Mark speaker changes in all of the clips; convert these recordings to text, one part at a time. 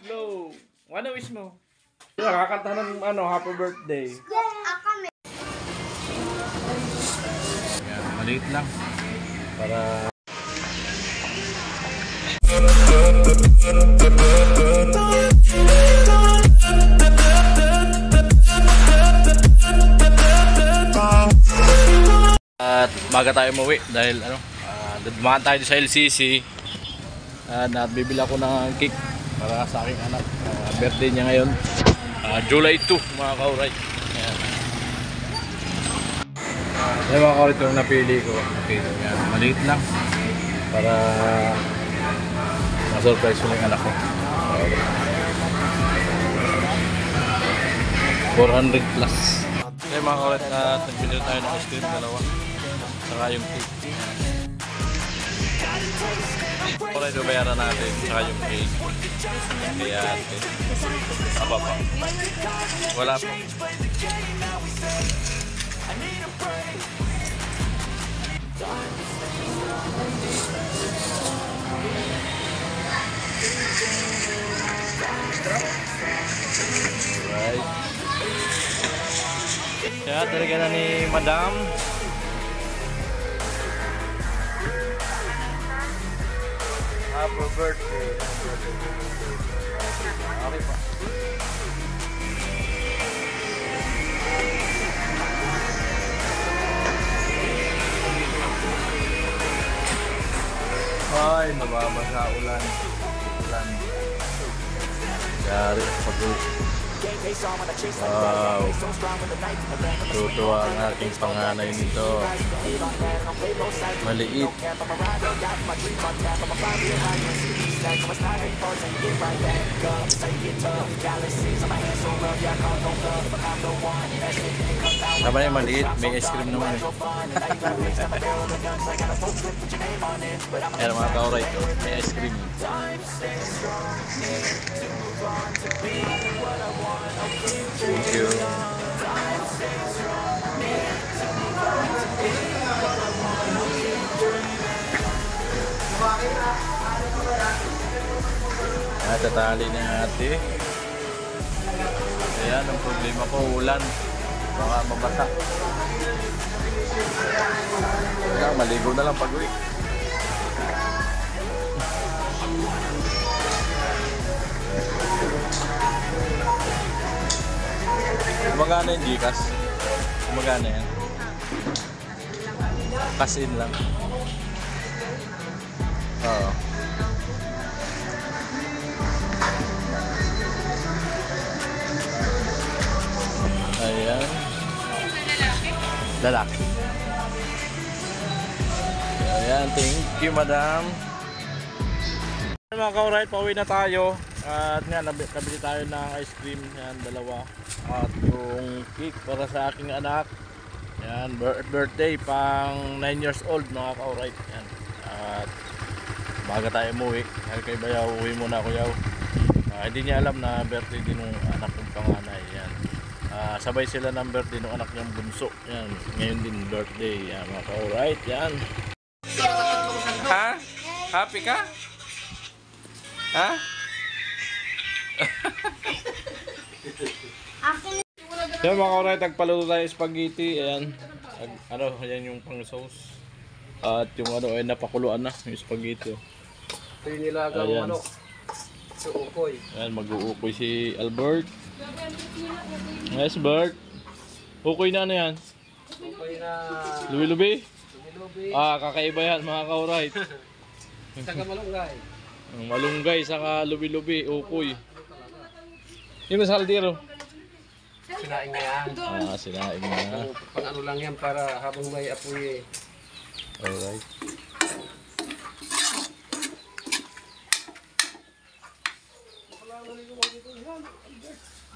Speaker 1: Blow. Ano wish mo? Nakakanta ng happy birthday. Yan, maliit lang. Para... At baga tayo umuwi dahil dumaan tayo sa LCC at bibili ako ng cake para sa aking anak. Birthday niya ngayon, July 2 mga kauray. Yan mga kauray, yung napili ko. Okay, yan, maliit lang para ma-surprise ko yung anak ko. 400 plus. Okay mga kauray, nagbili tayo ng ice cream, dalawa. Saka yung cake. Kauray, bayaran natin. Saka yung cake. Kaya apa pa? Wala pa. Right. Kaya talaga na ni Madam. Happy birthday. Okay pa. Ay, nababasa ulan. Ulan. Dari pag-uwi. Wow. Tutuwa ang aking panganay nito. Maliit. Tama yung maliit, may ice cream naman eh. Ayan mga kauray ito, may ice cream. Thank you. Tatali na ate. Ayan, ang problema ko, ulan. Baka mabasa. Kaya maligo na lang pag-uwi. Magana yung Gcash? Magana yan? Cash in lang. Oo. Ayan. Lalaki. Ayan, thank you madam. Mga kauray, pauwi na tayo. At nga, nabili tayo ng ice cream. Yan, dalawa. At yung cake para sa aking anak. Yan, birthday pang 9 years old mga kauray. Yan. At baga tayo umuwi. Dahil kay Bayaw, uwi muna ako yaw. Hindi niya alam na birthday din ng anak kong panganay. Yan. Sabay sila ng birthday ng anak niyang bunso. Yan, ngayon din birthday. Yan mga kauray. Yan. Ha? Happy ka? Ha? Yan mga kauray, tagpaluto tayo spaghetti. Ayan. Ayan yung pang sauce. At yung ay napakuluan na yung spaghetti.
Speaker 2: Ito yung nilagang manok. So ukoy.
Speaker 1: Ayan, mag-uukoy si Albert. Yes, Bert. Ukoy na ano yan?
Speaker 2: Ukoy na...
Speaker 1: Lubi-lubi?
Speaker 2: Lubi-lubi.
Speaker 1: Kakaiba yan mga kauray.
Speaker 2: Saka malunggay.
Speaker 1: Malunggay, saka lubi-lubi, ukoy. Yung sa kaldero.
Speaker 2: Sinaing na yan.
Speaker 1: Sinaing na.
Speaker 2: Pang ano lang yan para habang may apoy eh.
Speaker 1: Alright.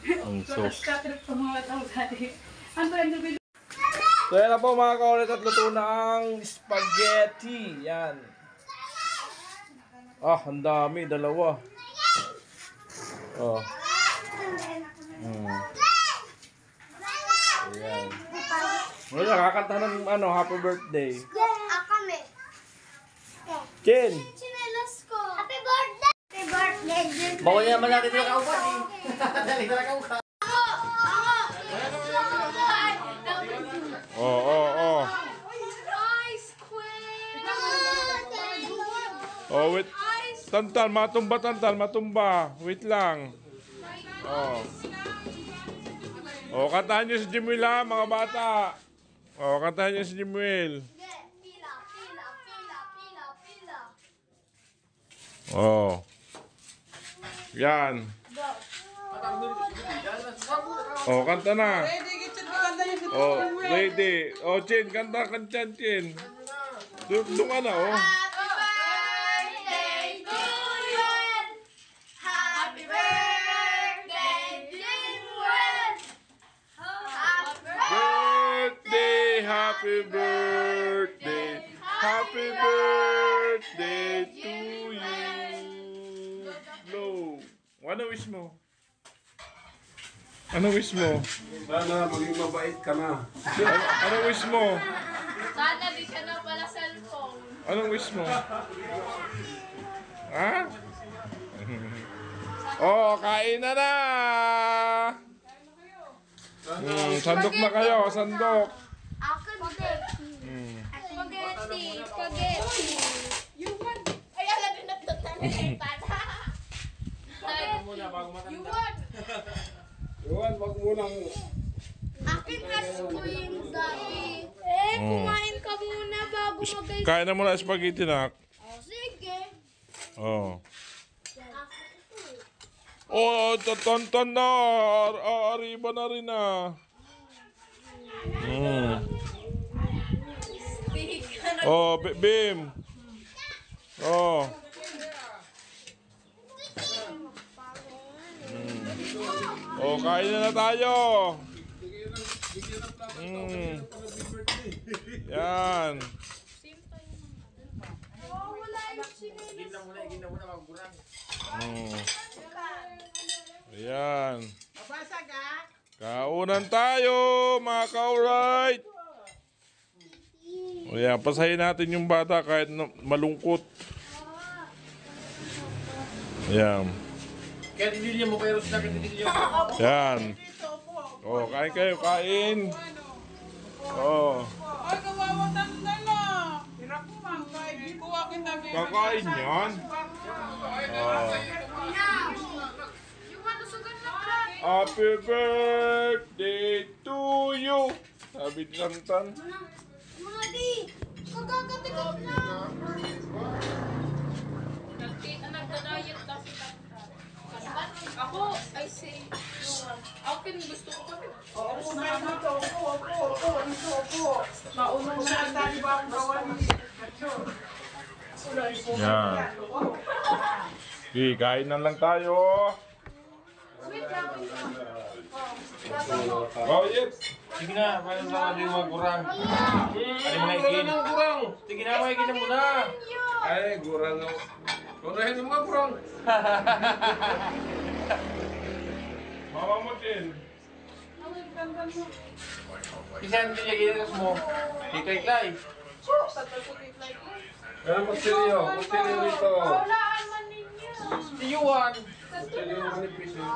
Speaker 1: Ang sauce. So yan na po mga kaulit at luto na ang spaghetti. Yan. Ang dami. Dalawa. Ayan. Wala, nakakanta ng happy birthday. Chen!
Speaker 3: Chinelas ko. Happy birthday! Happy birthday, dear
Speaker 2: Bawal naman natin yung kaupan eh. Dali na kaupan.
Speaker 1: Oh. Oh, wait. Tantal, matumba. Wait lang. Oh, kantahan niyo si Jimuel ha, mga bata. Oh, kantahan niyo si Jimuel. Oh. Yan. Oh, kanta na. Oh, ready. Oh, Chin, kanta Chin. Doon ka na, oh. Happy birthday to you. Blow. Ano wish mo?
Speaker 3: Sana maging mabait ka na.
Speaker 1: Ano wish mo?
Speaker 4: Sana di ka na pala cellphone.
Speaker 1: Anong wish mo? Ha? Oh, kain na na! Sandok na kayo, sandok.
Speaker 4: Spaghetti. Ay, alam din na ito talaga.
Speaker 3: Iwan, wag mo nang...
Speaker 4: Akin ice cream, Daddy. Kumain ka muna bago mag-ice.
Speaker 1: Kain na muna spaghetti na.
Speaker 4: Sige.
Speaker 1: Oh. Oh, tonton na. Arriba na rin na. Oh, Bim. Oh. Oh, kain na tayo. Yan. Ayan. Kaunan tayo, mga ka-alright. Ayan, pasahin natin yung bata kahit malungkot. Ayan.
Speaker 2: Kaya dinilya mo kayo, Rosna, kaya dinilya mo.
Speaker 1: Yan. Oh, kain kayo, kain. Oh.
Speaker 5: Ay, kawawa tanda na. Hirap mo man, kahit di ko akin na
Speaker 1: Kakain yan. Oh. Happy birthday to you. Sabi ni Tantan.
Speaker 4: Madi, kagagatikot na. Nagda-diet daw si Tata. Ako, I say, akin gusto ko pa rin.
Speaker 5: Oo, meron ito. Opo. Maunong na ang tali ba ang gawan ni
Speaker 1: Yan. Okay, kain na lang tayo. Oh, yes.
Speaker 2: Sige na, paano sa mga yung kurang? Ano mga ikin? Sige na, mga ikin na muna.
Speaker 3: Ay, gurang. Gurahin yung mga gurang.
Speaker 1: Mama mo din.
Speaker 2: Isa natin yung ginagas mo. Iklay-klay.
Speaker 3: Pero magsilyo rito.
Speaker 4: Walaan man ninyo.
Speaker 2: Tiyuan.
Speaker 3: Magsilyo yung manipis eh.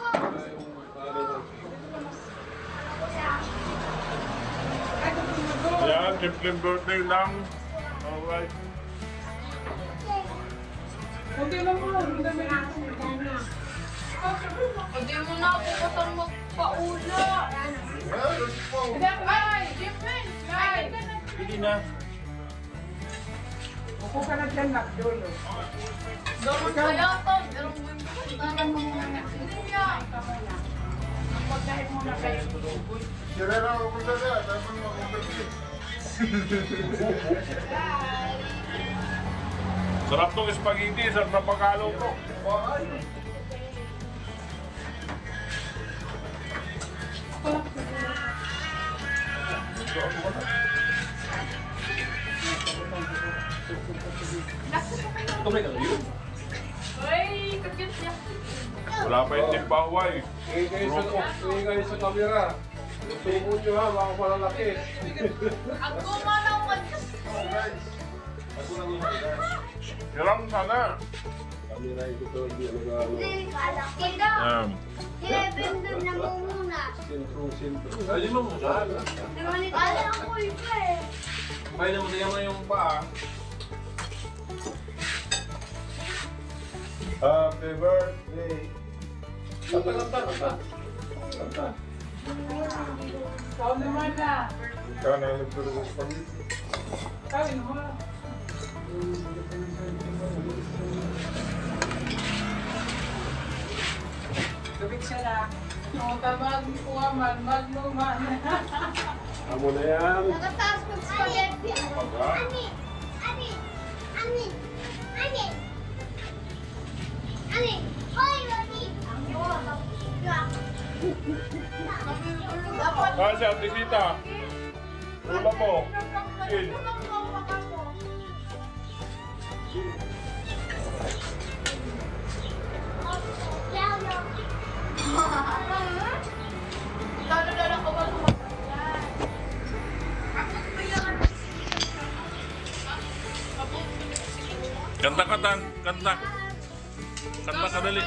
Speaker 1: Yan, simpleng birthday lang. Alright.
Speaker 5: Hindi lang mo.
Speaker 4: Hindi mo na ako katang magpaula.
Speaker 5: Ay, Jeffrey. Ay,
Speaker 2: Hindi na.
Speaker 5: upo ka na dyan, Magdolo.
Speaker 4: Dapat kaya to. Pero mo muna na. Hindi niya.
Speaker 5: Pagdahil muna kayo.
Speaker 1: Sarap tong spaghetti, sarap na pagkalo to.
Speaker 2: Tumay ka yun.
Speaker 4: Ay, kagyat niya.
Speaker 1: Wala pa yung timbaway.
Speaker 3: Ingay sa camera. Tubo nyo ha, mga malalaki.
Speaker 4: Ang gumalaw ka.
Speaker 1: Hiram sana.
Speaker 3: Kami na ito to, hindi nag-ano.
Speaker 1: Um,
Speaker 3: Sintro.
Speaker 2: Alin mo mo sa? May naman na yung paa.
Speaker 3: Happy birthday. Kanta.
Speaker 5: Ikaw naman na.
Speaker 3: Ikaw na nagturo sa spaghetti.
Speaker 5: Kawin mo. Gabit siya na. Ang tabag ko man, magluman.
Speaker 3: Amo na yan.
Speaker 4: Nakataas ng spaghetti. Dapat
Speaker 3: Kasi ang bisita. Ulam mo. Kin.
Speaker 4: dala ko ba
Speaker 1: kanta kanta. Kanta ka dali.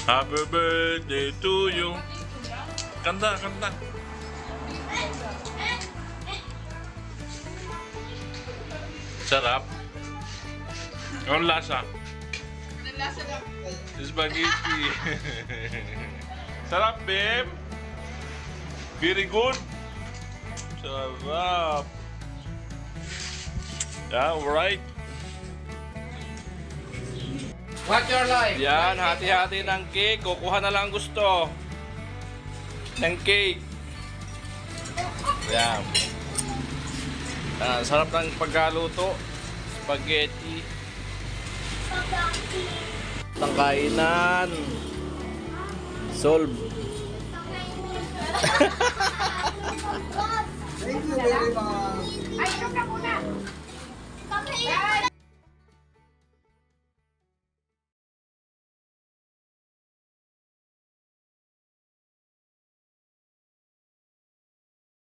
Speaker 1: Happy birthday to you. Kanta. Sarap. Ang lasa. Spaghetti. Sarap, babe. Very good. Sarap. Yeah, alright.
Speaker 2: What's your life?
Speaker 1: Yan, hati-hati ng cake. Kukuha na lang gusto ng cake. Yan. Sarap ng pagkaluto. Spaghetti. Ang kainan. Solve.
Speaker 6: Thank you very much.
Speaker 4: Ay,